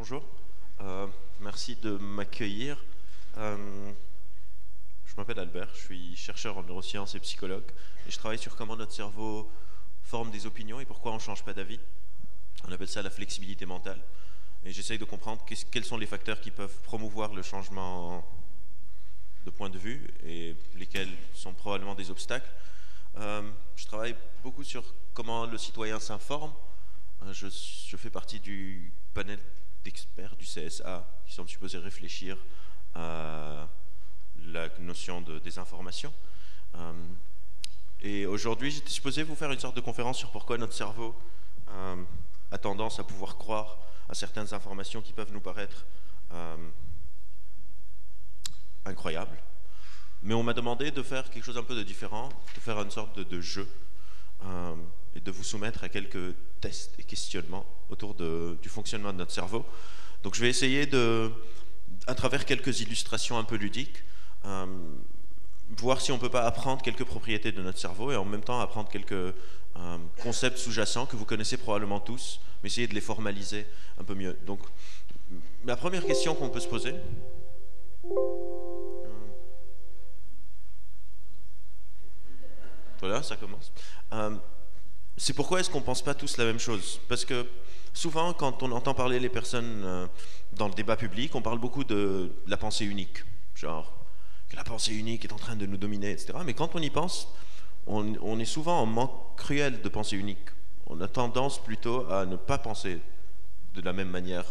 Bonjour, merci de m'accueillir. Je m'appelle Albert, je suis chercheur en neurosciences et psychologue et je travaille sur comment notre cerveau forme des opinions et pourquoi on ne change pas d'avis. On appelle ça la flexibilité mentale et j'essaye de comprendre quels sont les facteurs qui peuvent promouvoir le changement de point de vue et lesquels sont probablement des obstacles. Je travaille beaucoup sur comment le citoyen s'informe. Je fais partie du panel d'experts du CSA qui sont supposés réfléchir à la notion de désinformation. Et aujourd'hui, j'étais supposé vous faire une sorte de conférence sur pourquoi notre cerveau a tendance à pouvoir croire à certaines informations qui peuvent nous paraître incroyables. Mais on m'a demandé de faire quelque chose un peu de différent, de faire une sorte de jeu et de vous soumettre à quelques tests et questionnements autour du fonctionnement de notre cerveau. Donc je vais essayer à travers quelques illustrations un peu ludiques, voir si on ne peut pas apprendre quelques propriétés de notre cerveau et en même temps apprendre quelques concepts sous-jacents que vous connaissez probablement tous, mais essayer de les formaliser un peu mieux. Donc la première question qu'on peut se poser, voilà, ça commence. C'est pourquoi est-ce qu'on ne pense pas tous la même chose? Parce que souvent, quand on entend parler les personnes dans le débat public, on parle beaucoup de la pensée unique. Genre, que la pensée unique est en train de nous dominer, etc. Mais quand on y pense, on est souvent en manque cruel de pensée unique. On a tendance plutôt à ne pas penser de la même manière.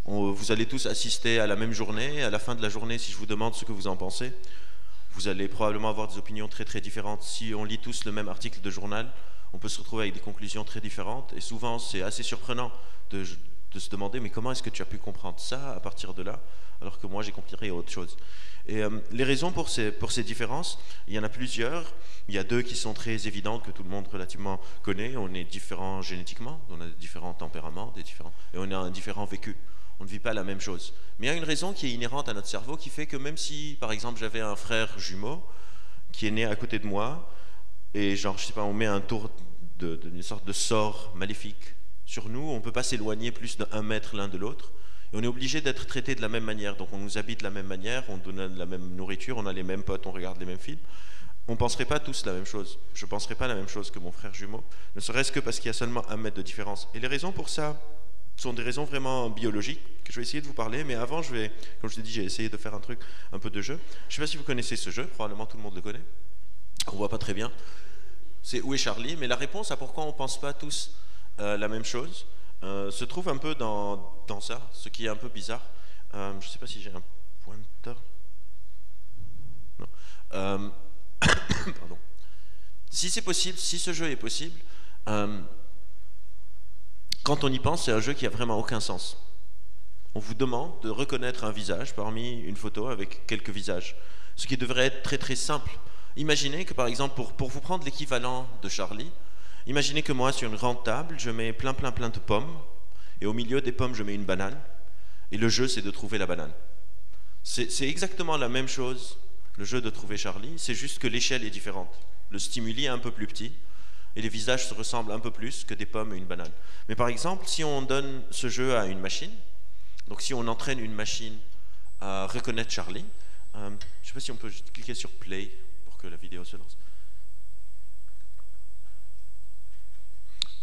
Vous allez tous assister à la même journée. À la fin de la journée, si je vous demande ce que vous en pensez, vous allez probablement avoir des opinions très très différentes. Si on lit tous le même article de journal, on peut se retrouver avec des conclusions très différentes. Et souvent, c'est assez surprenant de se demander, mais comment est-ce que tu as pu comprendre ça à partir de là, alors que moi j'ai compris autre chose. Et les raisons pour ces différences, il y en a plusieurs. Il y a deux qui sont très évidentes, que tout le monde relativement connaît. On est différents génétiquement, on a différents tempéraments, et on a un différent vécu. On ne vit pas la même chose. Mais il y a une raison qui est inhérente à notre cerveau qui fait que même si, par exemple, j'avais un frère jumeau qui est né à côté de moi, et genre, je sais pas, on met un tour d'une sorte de sort maléfique sur nous, on ne peut pas s'éloigner plus d'1 mètre l'un de l'autre, et on est obligé d'être traité de la même manière. Donc on nous habite de la même manière, on donne la même nourriture, on a les mêmes potes, on regarde les mêmes films. On ne penserait pas tous la même chose. Je ne penserais pas la même chose que mon frère jumeau, ne serait-ce que parce qu'il y a seulement 1 mètre de différence. Et les raisons pour ça sont des raisons vraiment biologiques que je vais essayer de vous parler, mais avant, comme je l'ai dit, j'ai essayé de faire un truc un peu de jeu. Je ne sais pas si vous connaissez ce jeu, probablement tout le monde le connaît. On ne voit pas très bien. C'est Où est Charlie? Mais la réponse à pourquoi on ne pense pas tous la même chose se trouve un peu dans ça, ce qui est un peu bizarre. Je ne sais pas si j'ai un pointeur. Non. Pardon. Si c'est possible, si ce jeu est possible, quand on y pense, c'est un jeu qui n'a vraiment aucun sens. On vous demande de reconnaître un visage parmi une photo avec quelques visages, ce qui devrait être très très simple. Imaginez que par exemple, pour vous prendre l'équivalent de Charlie, imaginez que moi sur une grande table, je mets plein de pommes, et au milieu des pommes, je mets une banane, et le jeu c'est de trouver la banane. C'est exactement la même chose, le jeu de trouver Charlie, c'est juste que l'échelle est différente. Le stimuli est un peu plus petit, et les visages se ressemblent un peu plus que des pommes et une banane. Mais par exemple, si on donne ce jeu à une machine, donc si on entraîne une machine à reconnaître Charlie, je ne sais pas si on peut juste cliquer sur play pour que la vidéo se lance.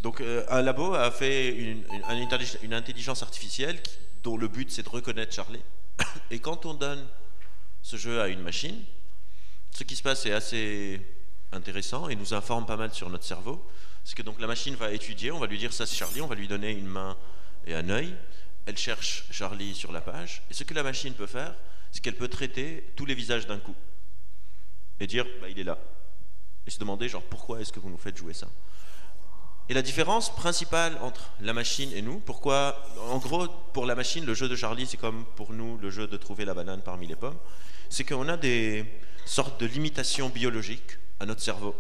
Donc un labo a fait une intelligence artificielle dont le but c'est de reconnaître Charlie. Et quand on donne ce jeu à une machine, ce qui se passe est assez intéressant et nous informe pas mal sur notre cerveau. C'est que donc la machine va étudier, on va lui dire ça c'est Charlie, on va lui donner une main et un œil. Elle cherche Charlie sur la page. Et ce que la machine peut faire, c'est qu'elle peut traiter tous les visages d'un coup. Et dire, bah, il est là. Et se demander, genre, pourquoi est-ce que vous nous faites jouer ça? Et la différence principale entre la machine et nous, pourquoi, en gros, pour la machine, le jeu de Charlie, c'est comme pour nous, le jeu de trouver la banane parmi les pommes, c'est qu'on a des sortes de limitations biologiques à notre cerveau.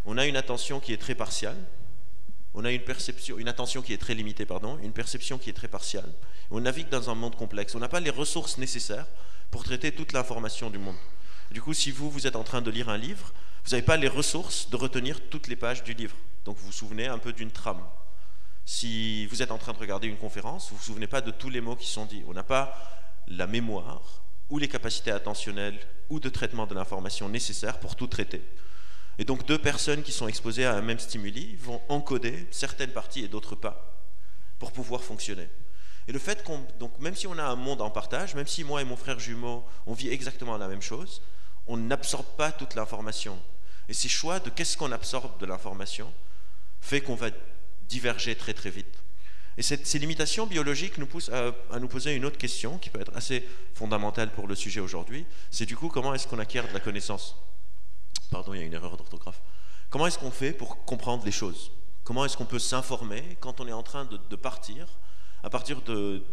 On a une attention qui est très partielle, on a une attention qui est très limitée, une perception qui est très partielle. On navigue dans un monde complexe. On n'a pas les ressources nécessaires pour traiter toute l'information du monde. Du coup, si vous êtes en train de lire un livre, vous n'avez pas les ressources de retenir toutes les pages du livre. Donc vous vous souvenez un peu d'une trame. Si vous êtes en train de regarder une conférence, vous ne vous souvenez pas de tous les mots qui sont dits. On n'a pas la mémoire ou les capacités attentionnelles ou de traitement de l'information nécessaires pour tout traiter. Et donc deux personnes qui sont exposées à un même stimuli vont encoder certaines parties et d'autres pas pour pouvoir fonctionner. Et le fait donc même si on a un monde en partage, même si moi et mon frère jumeau, on vit exactement la même chose, on n'absorbe pas toute l'information. Et ces choix de qu'est-ce qu'on absorbe de l'information fait qu'on va diverger très très vite. Et ces limitations biologiques nous poussent à nous poser une autre question qui peut être assez fondamentale pour le sujet aujourd'hui, c'est du coup comment est-ce qu'on acquiert de la connaissance. Pardon, il y a une erreur d'orthographe. Comment est-ce qu'on fait pour comprendre les choses? Comment est-ce qu'on peut s'informer quand on est en train de partir à partir de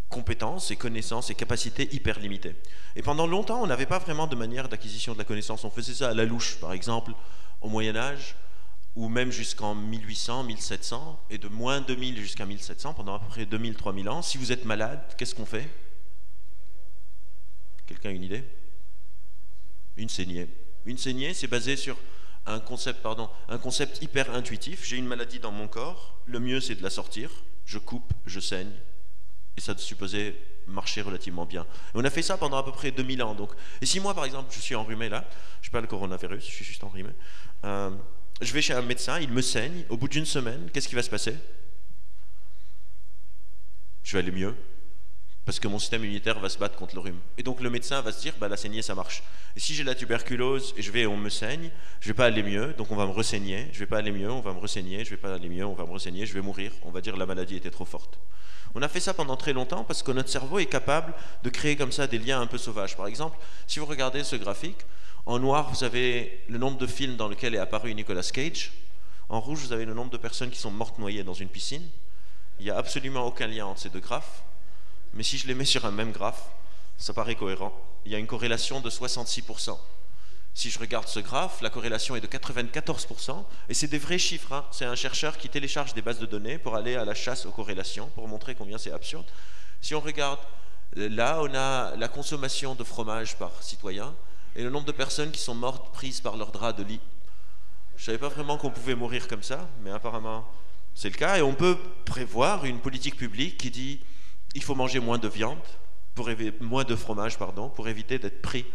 compétences et connaissances et capacités hyper limitées? Et pendant longtemps, on n'avait pas vraiment de manière d'acquisition de la connaissance. On faisait ça à la louche, par exemple, au Moyen-Âge, ou même jusqu'en 1800, 1700, et de moins 2000 jusqu'à 1700, pendant à peu près 2000, 3000 ans. Si vous êtes malade, qu'est-ce qu'on fait? Quelqu'un a une idée? Une saignée. Une saignée, c'est basé sur un concept hyper intuitif. J'ai une maladie dans mon corps, le mieux c'est de la sortir, je coupe, je saigne, et ça supposait marcher relativement bien. Et on a fait ça pendant à peu près 2000 ans. Donc. Et si moi par exemple je suis enrhumé là, je n'ai pas le coronavirus, je suis juste enrhumé, je vais chez un médecin, il me saigne, au bout d'une semaine, qu'est-ce qui va se passer? Je vais aller mieux, parce que mon système immunitaire va se battre contre le rhume. Et donc le médecin va se dire, bah, la saignée ça marche. Et si j'ai la tuberculose et on me saigne, je vais pas aller mieux, donc on va me ressaigner, je vais pas aller mieux, on va me ressaigner, je vais pas aller mieux, on va me ressaigner, je vais mourir, on va dire la maladie était trop forte. On a fait ça pendant très longtemps parce que notre cerveau est capable de créer comme ça des liens un peu sauvages. Par exemple, si vous regardez ce graphique, en noir vous avez le nombre de films dans lesquels est apparu Nicolas Cage, en rouge vous avez le nombre de personnes qui sont mortes noyées dans une piscine. Il n'y a absolument aucun lien entre ces deux graphes. Mais si je les mets sur un même graphe, ça paraît cohérent. Il y a une corrélation de 66%. Si je regarde ce graphe, la corrélation est de 94%, et c'est des vrais chiffres. Hein. C'est un chercheur qui télécharge des bases de données pour aller à la chasse aux corrélations, pour montrer combien c'est absurde. Si on regarde, là, on a la consommation de fromage par citoyen, et le nombre de personnes qui sont mortes prises par leur drap de lit. Je ne savais pas vraiment qu'on pouvait mourir comme ça, mais apparemment, c'est le cas. Et on peut prévoir une politique publique qui dit il faut manger moins de viande, moins de fromage, pour éviter d'être pris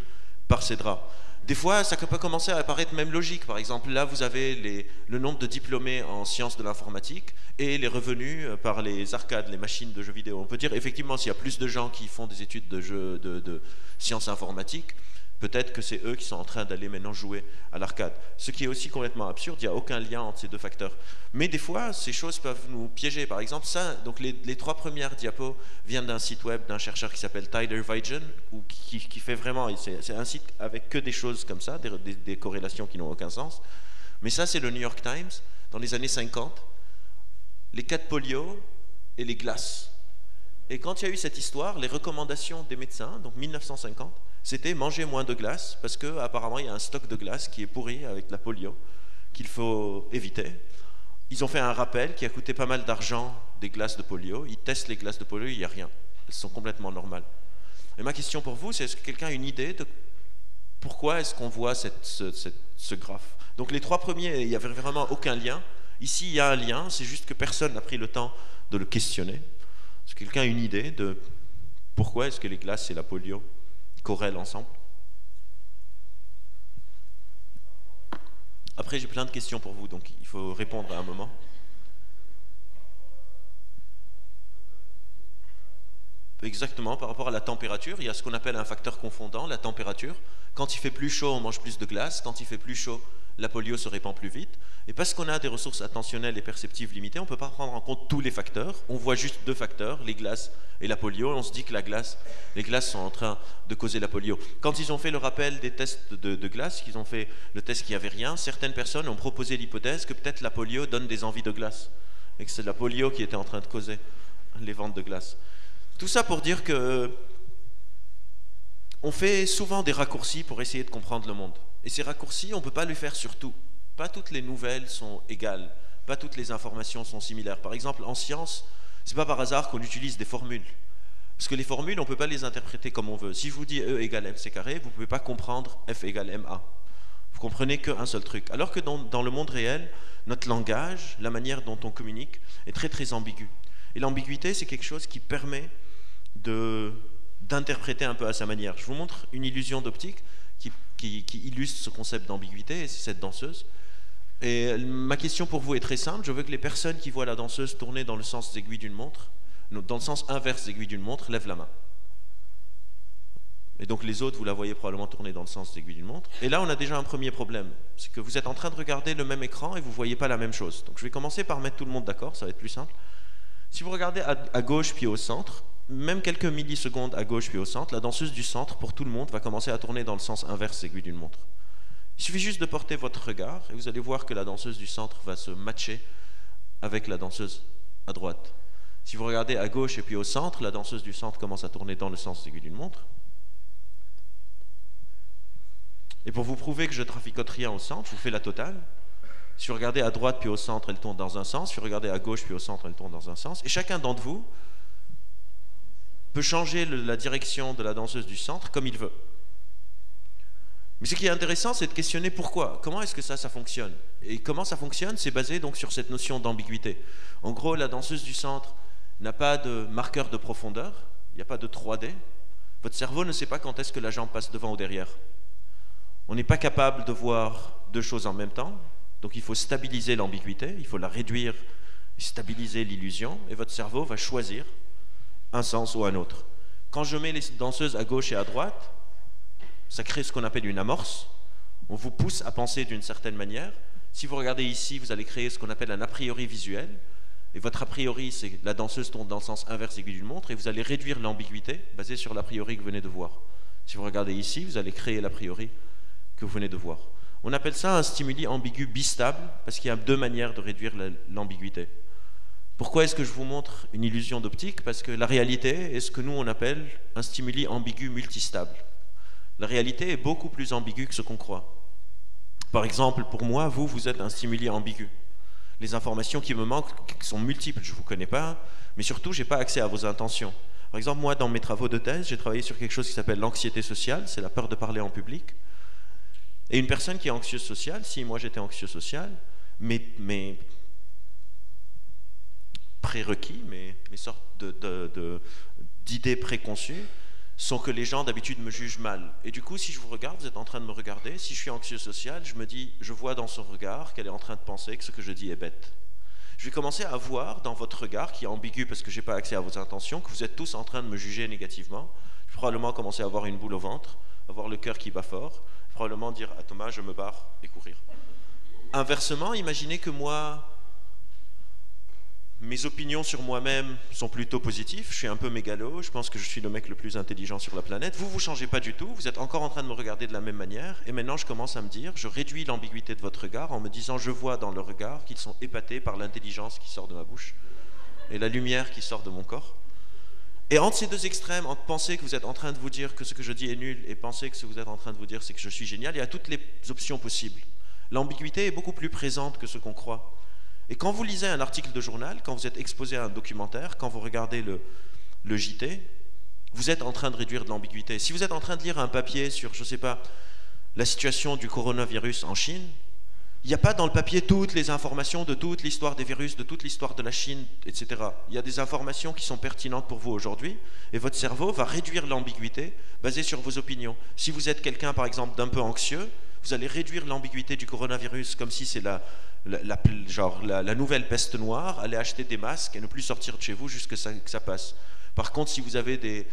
par ces draps. Des fois, ça peut commencer à apparaître même logique. Par exemple, là, vous avez le nombre de diplômés en sciences de l'informatique et les revenus par les arcades, les machines de jeux vidéo. On peut dire, effectivement, s'il y a plus de gens qui font des études de sciences informatiques, peut-être que c'est eux qui sont en train d'aller maintenant jouer à l'arcade. Ce qui est aussi complètement absurde, il n'y a aucun lien entre ces deux facteurs. Mais des fois, ces choses peuvent nous piéger. Par exemple, ça, donc les trois premières diapos viennent d'un site web d'un chercheur qui s'appelle Tyler Vigen, qui fait vraiment, c'est un site avec que des choses comme ça, des corrélations qui n'ont aucun sens. Mais ça, c'est le New York Times, dans les années 50, les cas de polio et les glaces. Et quand il y a eu cette histoire, les recommandations des médecins, donc 1950, c'était manger moins de glace, parce qu'apparemment il y a un stock de glace qui est pourri avec la polio, qu'il faut éviter. Ils ont fait un rappel qui a coûté pas mal d'argent des glaces de polio. Ils testent les glaces de polio, il n'y a rien. Elles sont complètement normales. Et ma question pour vous, c'est est-ce que quelqu'un a une idée de pourquoi est-ce qu'on voit ce graphe? Donc les trois premiers, il n'y avait vraiment aucun lien. Ici, il y a un lien, c'est juste que personne n'a pris le temps de le questionner. Est-ce que quelqu'un a une idée de pourquoi est-ce que les glaces et la polio corrèlent ensemble? Après, j'ai plein de questions pour vous, donc il faut répondre à un moment. Exactement, par rapport à la température, il y a ce qu'on appelle un facteur confondant, la température. Quand il fait plus chaud, on mange plus de glace. Quand il fait plus chaud, la polio se répand plus vite. Et parce qu'on a des ressources attentionnelles et perceptives limitées, on ne peut pas prendre en compte tous les facteurs. On voit juste deux facteurs, les glaces et la polio, et on se dit que les glaces sont en train de causer la polio. Quand ils ont fait le rappel des tests de glace, qu'ils ont fait le test qu'il n'y avait rien, certaines personnes ont proposé l'hypothèse que peut-être la polio donne des envies de glace, et que c'est la polio qui était en train de causer les ventes de glace. Tout ça pour dire que on fait souvent des raccourcis pour essayer de comprendre le monde. Et ces raccourcis, on ne peut pas les faire sur tout. Pas toutes les nouvelles sont égales, pas toutes les informations sont similaires. Par exemple, en science, ce n'est pas par hasard qu'on utilise des formules. Parce que les formules, on ne peut pas les interpréter comme on veut. Si je vous dis E égale mc carré, vous ne pouvez pas comprendre F égale ma. Vous comprenez qu'un seul truc. Alors que dans le monde réel, notre langage, la manière dont on communique est très très ambiguë. Et l'ambiguïté, c'est quelque chose qui permet d'interpréter un peu à sa manière. Je vous montre une illusion d'optique qui illustre ce concept d'ambiguïté, et c'est cette danseuse. Et ma question pour vous est très simple. Je veux que les personnes qui voient la danseuse tourner dans le sens des aiguilles d'une montre, dans le sens inverse des aiguilles d'une montre, lèvent la main. Et donc les autres, vous la voyez probablement tourner dans le sens des aiguilles d'une montre. Et là, on a déjà un premier problème. C'est que vous êtes en train de regarder le même écran et vous ne voyez pas la même chose. Donc je vais commencer par mettre tout le monde d'accord, ça va être plus simple. Si vous regardez à gauche puis au centre, même quelques millisecondes à gauche puis au centre, la danseuse du centre, pour tout le monde, va commencer à tourner dans le sens inverse des aiguilles d'une montre. Il suffit juste de porter votre regard et vous allez voir que la danseuse du centre va se matcher avec la danseuse à droite. Si vous regardez à gauche et puis au centre, la danseuse du centre commence à tourner dans le sens des aiguilles d'une montre. Et pour vous prouver que je traficote rien au centre, je vous fais la totale. Si vous regardez à droite puis au centre, elle tourne dans un sens. Si vous regardez à gauche puis au centre, elle tourne dans un sens. Et chacun d'entre vous peut changer la direction de la danseuse du centre comme il veut. Mais ce qui est intéressant, c'est de questionner pourquoi. Comment est-ce que ça fonctionne? Et comment ça fonctionne? C'est basé donc sur cette notion d'ambiguïté. En gros, la danseuse du centre n'a pas de marqueur de profondeur, il n'y a pas de 3D. Votre cerveau ne sait pas quand est-ce que la jambe passe devant ou derrière. On n'est pas capable de voir deux choses en même temps, donc il faut stabiliser l'ambiguïté, il faut la réduire, stabiliser l'illusion, et votre cerveau va choisir un sens ou un autre. Quand je mets les danseuses à gauche et à droite, ça crée ce qu'on appelle une amorce. On vous pousse à penser d'une certaine manière. Si vous regardez ici, vous allez créer ce qu'on appelle un a priori visuel. Et votre a priori, c'est que la danseuse tourne dans le sens inverse aiguille d'une montre, et vous allez réduire l'ambiguïté basée sur l'a priori que vous venez de voir. Si vous regardez ici, vous allez créer l'a priori que vous venez de voir. On appelle ça un stimuli ambigu bistable, parce qu'il y a deux manières de réduire l'ambiguïté. Pourquoi est-ce que je vous montre une illusion d'optique? Parce que la réalité est ce que nous on appelle un stimuli ambigu multistable. La réalité est beaucoup plus ambiguë que ce qu'on croit. Par exemple, pour moi, vous êtes un stimuli ambigu. Les informations qui me manquent sont multiples, je ne vous connais pas, mais surtout, je n'ai pas accès à vos intentions. Par exemple, moi, dans mes travaux de thèse, j'ai travaillé sur quelque chose qui s'appelle l'anxiété sociale, c'est la peur de parler en public. Et une personne qui est anxieuse sociale, si moi j'étais anxieux social, mes prérequis, mes sortes d'idées préconçues, sont que les gens d'habitude me jugent mal. Et du coup, si je vous regarde, vous êtes en train de me regarder, si je suis anxieux social, je me dis, je vois dans son regard qu'elle est en train de penser que ce que je dis est bête. Je vais commencer à voir dans votre regard, qui est ambigu parce que je n'ai pas accès à vos intentions, que vous êtes tous en train de me juger négativement. Je vais probablement commencer à avoir une boule au ventre, avoir le cœur qui bat fort, probablement dire à Thomas, je me barre et courir. Inversement, imaginez que moi, mes opinions sur moi-même sont plutôt positives, je suis un peu mégalo, je pense que je suis le mec le plus intelligent sur la planète. Vous ne changez pas du tout, vous êtes encore en train de me regarder de la même manière, et maintenant je commence à me dire, je réduis l'ambiguïté de votre regard en me disant, je vois dans le regard qu'ils sont épatés par l'intelligence qui sort de ma bouche et la lumière qui sort de mon corps. Et entre ces deux extrêmes, entre penser que vous êtes en train de vous dire que ce que je dis est nul et penser que ce que vous êtes en train de vous dire c'est que je suis génial, il y a toutes les options possibles. L'ambiguïté est beaucoup plus présente que ce qu'on croit. Et quand vous lisez un article de journal, quand vous êtes exposé à un documentaire, quand vous regardez le JT, vous êtes en train de réduire de l'ambiguïté. Si vous êtes en train de lire un papier sur, je ne sais pas, la situation du coronavirus en Chine, il n'y a pas dans le papier toutes les informations de toute l'histoire des virus, de toute l'histoire de la Chine, etc. Il y a des informations qui sont pertinentes pour vous aujourd'hui, et votre cerveau va réduire l'ambiguïté basée sur vos opinions. Si vous êtes quelqu'un, par exemple, d'un peu anxieux, vous allez réduire l'ambiguïté du coronavirus comme si c'est la nouvelle peste noire, aller acheter des masques et ne plus sortir de chez vous jusqu'à ce que ça passe. Par contre, si vous avez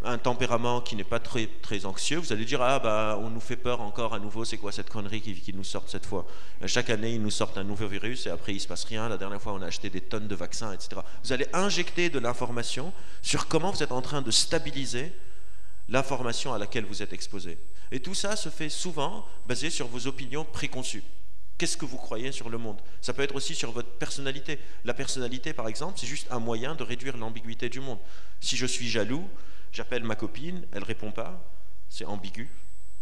un tempérament qui n'est pas très, très anxieux, vous allez dire, ah bah on nous fait peur encore à nouveau, c'est quoi cette connerie qui nous sort cette fois? Chaque année, ils nous sortent un nouveau virus et après il ne se passe rien, la dernière fois on a acheté des tonnes de vaccins, etc. Vous allez injecter de l'information sur comment vous êtes en train de stabiliser l'information à laquelle vous êtes exposé. Et tout ça se fait souvent basé sur vos opinions préconçues. Qu'est-ce que vous croyez sur le monde? Ça peut être aussi sur votre personnalité. La personnalité, par exemple, c'est juste un moyen de réduire l'ambiguïté du monde. Si je suis jaloux, j'appelle ma copine, elle ne répond pas, c'est ambigu.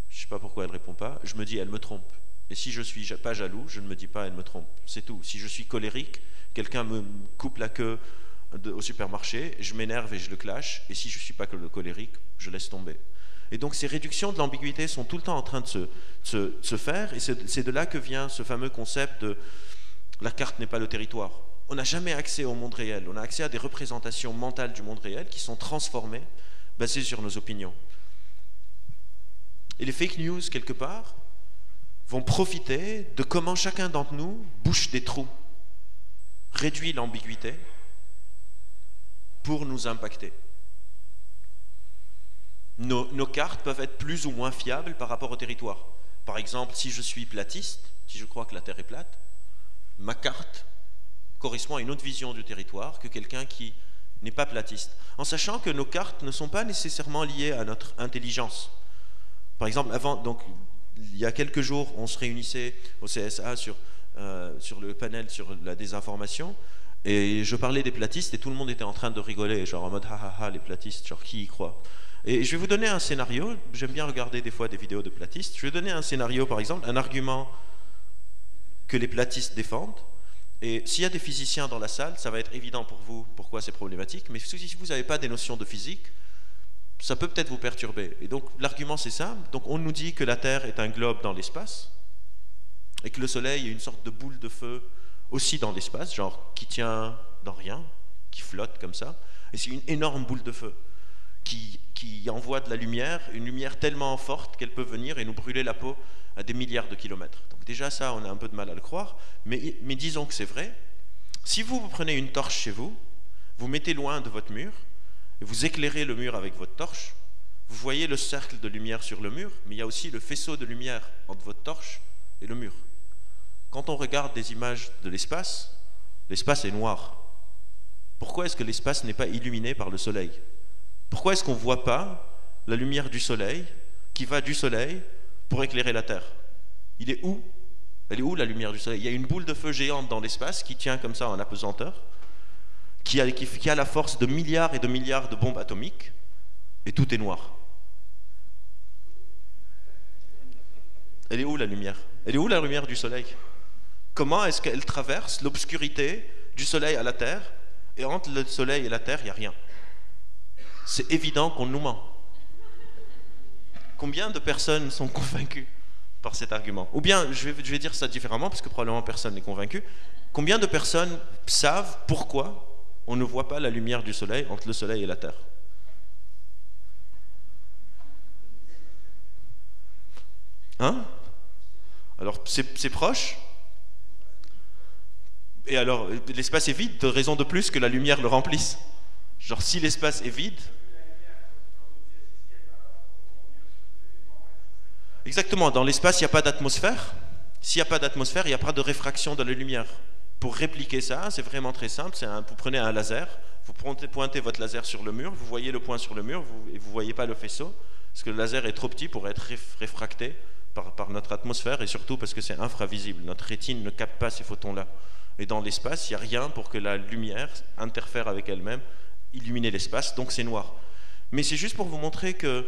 Je ne sais pas pourquoi elle ne répond pas, je me dis elle me trompe. Et si je ne suis pas jaloux, je ne me dis pas elle me trompe. C'est tout. Si je suis colérique, quelqu'un me coupe la queue au supermarché, je m'énerve et je le clash. Et si je ne suis pas colérique, je laisse tomber. Et donc ces réductions de l'ambiguïté sont tout le temps en train de se faire, et c'est de là que vient ce fameux concept de la carte n'est pas le territoire. On n'a jamais accès au monde réel, on a accès à des représentations mentales du monde réel qui sont transformées, basées sur nos opinions. Et les fake news, quelque part, vont profiter de comment chacun d'entre nous bouche des trous, réduit l'ambiguïté pour nous impacter. Nos cartes peuvent être plus ou moins fiables par rapport au territoire. Par exemple, si je suis platiste, si je crois que la Terre est plate, ma carte correspond à une autre vision du territoire que quelqu'un qui n'est pas platiste. En sachant que nos cartes ne sont pas nécessairement liées à notre intelligence. Par exemple, il y a quelques jours, on se réunissait au CSA sur le panel sur la désinformation, et je parlais des platistes et tout le monde était en train de rigoler, genre en mode ha ha ha, les platistes, genre qui y croit? Et je vais vous donner un scénario, j'aime bien regarder des fois des vidéos de platistes, je vais donner un scénario par exemple, un argument que les platistes défendent, et s'il y a des physiciens dans la salle, ça va être évident pour vous pourquoi c'est problématique, mais si vous n'avez pas des notions de physique, ça peut peut-être vous perturber. Et donc l'argument c'est simple, donc on nous dit que la Terre est un globe dans l'espace, et que le Soleil est une sorte de boule de feu aussi dans l'espace, genre qui tient dans rien, qui flotte comme ça, et c'est une énorme boule de feu qui envoie de la lumière, une lumière tellement forte qu'elle peut venir et nous brûler la peau à des milliards de kilomètres. Donc déjà ça, on a un peu de mal à le croire, mais disons que c'est vrai. Si vous prenez une torche chez vous, vous mettez loin de votre mur, et vous éclairez le mur avec votre torche, vous voyez le cercle de lumière sur le mur, mais il y a aussi le faisceau de lumière entre votre torche et le mur. Quand on regarde des images de l'espace, l'espace est noir. Pourquoi est-ce que l'espace n'est pas illuminé par le soleil? Pourquoi est-ce qu'on ne voit pas la lumière du soleil qui va du soleil pour éclairer la Terre? Il est où? Elle est où la lumière du soleil? Il y a une boule de feu géante dans l'espace qui tient comme ça en apesanteur, qui a la force de milliards et de milliards de bombes atomiques, et tout est noir. Elle est où la lumière? Elle est où la lumière du soleil? Comment est-ce qu'elle traverse l'obscurité du soleil à la Terre, et entre le soleil et la Terre, il n'y a rien? C'est évident qu'on nous ment. Combien de personnes sont convaincues par cet argument? Ou bien, je vais dire ça différemment, parce que probablement personne n'est convaincu. Combien de personnes savent pourquoi on ne voit pas la lumière du soleil entre le soleil et la Terre? Hein? Alors, c'est proche. Et alors, l'espace est vide de raison de plus que la lumière le remplisse. Genre, si l'espace est vide... Exactement, dans l'espace, il n'y a pas d'atmosphère. S'il n'y a pas d'atmosphère, il n'y a pas de réfraction de la lumière. Pour répliquer ça, c'est vraiment très simple. Vous prenez un laser, vous pointez votre laser sur le mur, vous voyez le point sur le mur, et vous ne voyez pas le faisceau, parce que le laser est trop petit pour être réfracté par notre atmosphère, et surtout parce que c'est infravisible. Notre rétine ne capte pas ces photons-là. Et dans l'espace, il n'y a rien pour que la lumière interfère avec elle-même, illuminer l'espace, donc c'est noir. Mais c'est juste pour vous montrer que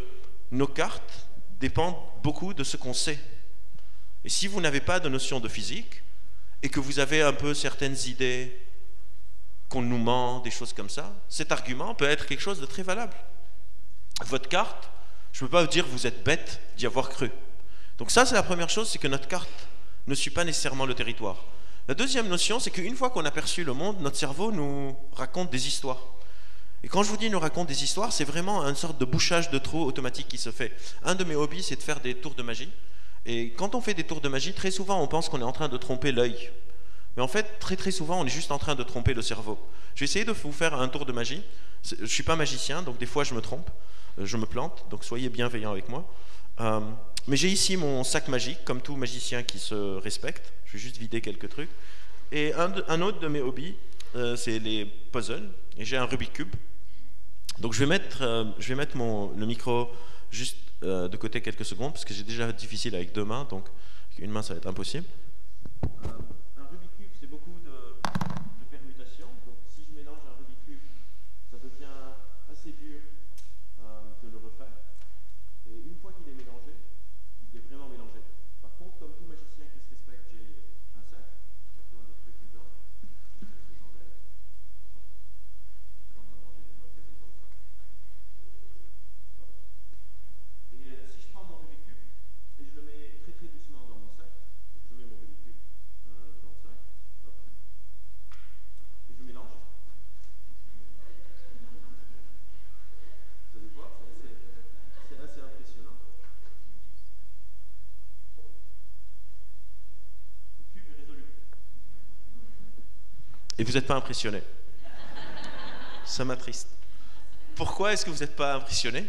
nos cartes dépendent beaucoup de ce qu'on sait. Et si vous n'avez pas de notion de physique, et que vous avez un peu certaines idées qu'on nous ment, des choses comme ça, cet argument peut être quelque chose de très valable. Votre carte, je ne peux pas vous dire que vous êtes bête d'y avoir cru. Donc ça, c'est la première chose, c'est que notre carte ne suit pas nécessairement le territoire. La deuxième notion, c'est qu'une fois qu'on a perçu le monde, notre cerveau nous raconte des histoires. Et quand je vous dis nous raconte des histoires, c'est vraiment une sorte de bouchage de trous automatique qui se fait. Un de mes hobbies, c'est de faire des tours de magie. Et quand on fait des tours de magie, très souvent on pense qu'on est en train de tromper l'œil. Mais en fait, très souvent, on est juste en train de tromper le cerveau. Je vais essayer de vous faire un tour de magie. Je ne suis pas magicien, donc des fois je me trompe, je me plante, donc soyez bienveillants avec moi. Mais j'ai ici mon sac magique, comme tout magicien qui se respecte. Je vais juste vider quelques trucs. Et un autre de mes hobbies, c'est les puzzles. Et j'ai un Rubik's Cube. Donc je vais mettre le micro juste de côté quelques secondes, parce que j'ai déjà difficile avec deux mains, donc avec une main ça va être impossible. Un Rubik's Cube, c'est beaucoup de permutations. Donc si je mélange un Rubik's Cube, ça devient assez dur de le refaire. Et une fois qu'il est mélangé, il est vraiment mélangé. Par contre, comme tout magicien qui se respecte, j'ai un sac, il y a plein de trucs dedans. Et vous n'êtes pas impressionné. Ça m'attriste. Pourquoi est-ce que vous n'êtes pas impressionné?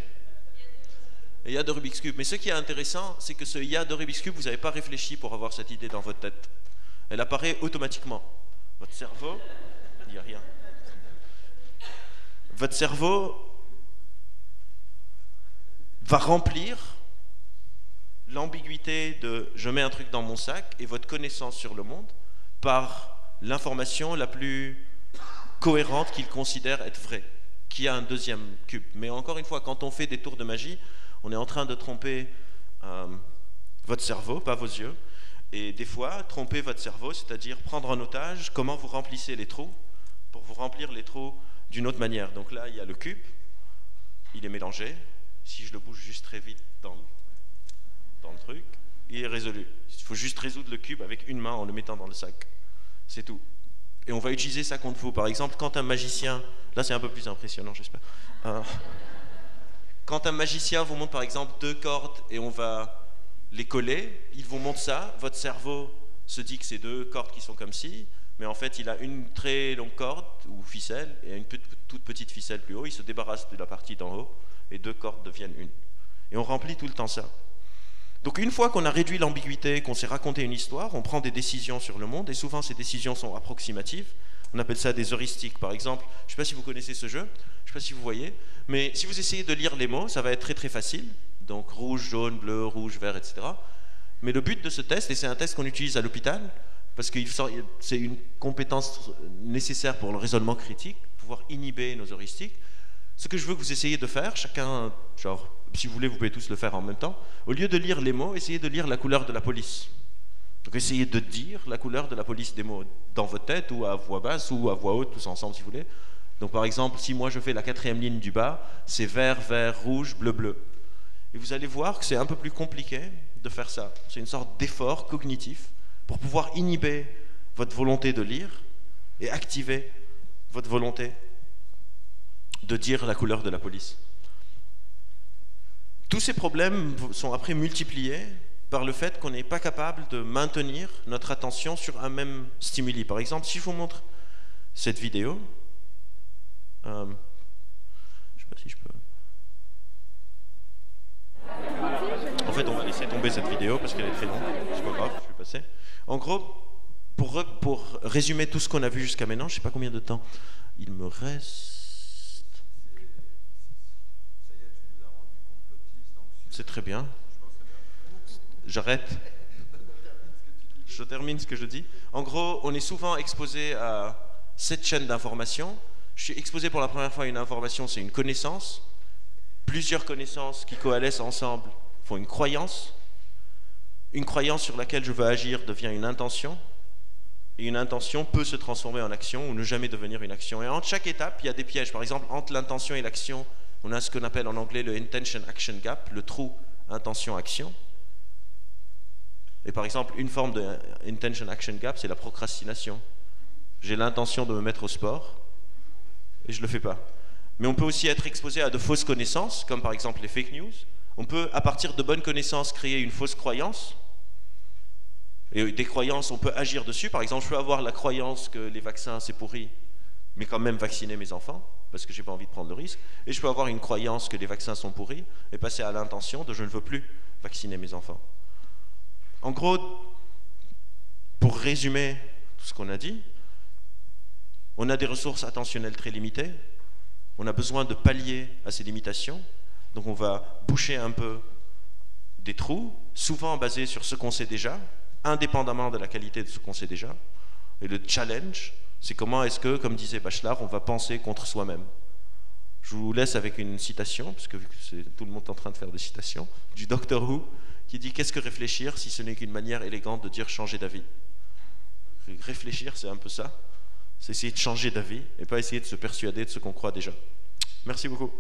Il y a de Rubik's Cube. Mais ce qui est intéressant, c'est que ce il y a de Rubik's Cube, vous n'avez pas réfléchi pour avoir cette idée dans votre tête. Elle apparaît automatiquement. Votre cerveau, il n'y a rien. Votre cerveau va remplir l'ambiguïté de je mets un truc dans mon sac et votre connaissance sur le monde par l'information la plus cohérente qu'il considère être vraie, qui a un deuxième cube. Mais encore une fois, quand on fait des tours de magie, on est en train de tromper votre cerveau, pas vos yeux. Et des fois, tromper votre cerveau, c'est-à-dire prendre en otage comment vous remplissez les trous pour vous remplir les trous d'une autre manière. Donc là, il y a le cube, il est mélangé. Si je le bouge juste très vite dans le truc, il est résolu. Il faut juste résoudre le cube avec une main en le mettant dans le sac. C'est tout. Et on va utiliser ça contre vous. Par exemple, quand un magicien... Là, c'est un peu plus impressionnant, j'espère. Quand un magicien vous montre, par exemple, 2 cordes et on va les coller, il vous montre ça, votre cerveau se dit que c'est 2 cordes qui sont comme ci, mais en fait, il a une très longue corde ou ficelle et une toute petite ficelle plus haut. Il se débarrasse de la partie d'en haut et 2 cordes deviennent une. Et on remplit tout le temps ça. Donc une fois qu'on a réduit l'ambiguïté, qu'on s'est raconté une histoire, on prend des décisions sur le monde, et souvent ces décisions sont approximatives. On appelle ça des heuristiques. Par exemple, je ne sais pas si vous connaissez ce jeu, je ne sais pas si vous voyez, mais si vous essayez de lire les mots, ça va être très très facile. Donc rouge, jaune, bleu, rouge, vert, etc. Mais le but de ce test, et c'est un test qu'on utilise à l'hôpital, parce que c'est une compétence nécessaire pour le raisonnement critique, pouvoir inhiber nos heuristiques. Ce que je veux que vous essayiez de faire, chacun, genre, si vous voulez, vous pouvez tous le faire en même temps, au lieu de lire les mots, essayez de lire la couleur de la police. Donc essayez de dire la couleur de la police des mots dans votre tête, ou à voix basse, ou à voix haute, tous ensemble si vous voulez. Donc par exemple, si moi je fais la 4e ligne du bas, c'est vert, vert, rouge, bleu, bleu. Et vous allez voir que c'est un peu plus compliqué de faire ça. C'est une sorte d'effort cognitif pour pouvoir inhiber votre volonté de lire et activer votre volonté de dire la couleur de la police. Tous ces problèmes sont après multipliés par le fait qu'on n'est pas capable de maintenir notre attention sur un même stimuli. Par exemple, si je vous montre cette vidéo, je ne sais pas si je peux... En fait, on va laisser tomber cette vidéo parce qu'elle est très longue. C'est pas grave, je vais passer. En gros, pour résumer tout ce qu'on a vu jusqu'à maintenant, je ne sais pas combien de temps il me reste... C'est très bien. J'arrête. Je termine ce que je dis. En gros, on est souvent exposé à cette chaîne d'informations. Je suis exposé pour la première fois à une information, c'est une connaissance. Plusieurs connaissances qui coalescent ensemble font une croyance. Une croyance sur laquelle je veux agir devient une intention. Et une intention peut se transformer en action ou ne jamais devenir une action. Et entre chaque étape, il y a des pièges. Par exemple, entre l'intention et l'action, on a ce qu'on appelle en anglais le intention-action gap, le trou intention-action. Et par exemple, une forme de intention-action gap, c'est la procrastination. J'ai l'intention de me mettre au sport et je ne le fais pas. Mais on peut aussi être exposé à de fausses connaissances, comme par exemple les fake news. On peut, à partir de bonnes connaissances, créer une fausse croyance. Et des croyances, on peut agir dessus. Par exemple, je peux avoir la croyance que les vaccins, c'est pourri, mais quand même vacciner mes enfants, parce que je n'ai pas envie de prendre le risque. Et je peux avoir une croyance que les vaccins sont pourris, et passer à l'intention de je ne veux plus vacciner mes enfants. En gros, pour résumer tout ce qu'on a dit, on a des ressources attentionnelles très limitées, on a besoin de pallier à ces limitations, donc on va boucher un peu des trous, souvent basés sur ce qu'on sait déjà, indépendamment de la qualité de ce qu'on sait déjà. Et le challenge, c'est comment est-ce que, comme disait Bachelard, on va penser contre soi-même. Je vous laisse avec une citation, parce que tout le monde est en train de faire des citations, du Doctor Who, qui dit « Qu'est-ce que réfléchir si ce n'est qu'une manière élégante de dire changer d'avis ?» Réfléchir, c'est un peu ça. C'est essayer de changer d'avis et pas essayer de se persuader de ce qu'on croit déjà. Merci beaucoup.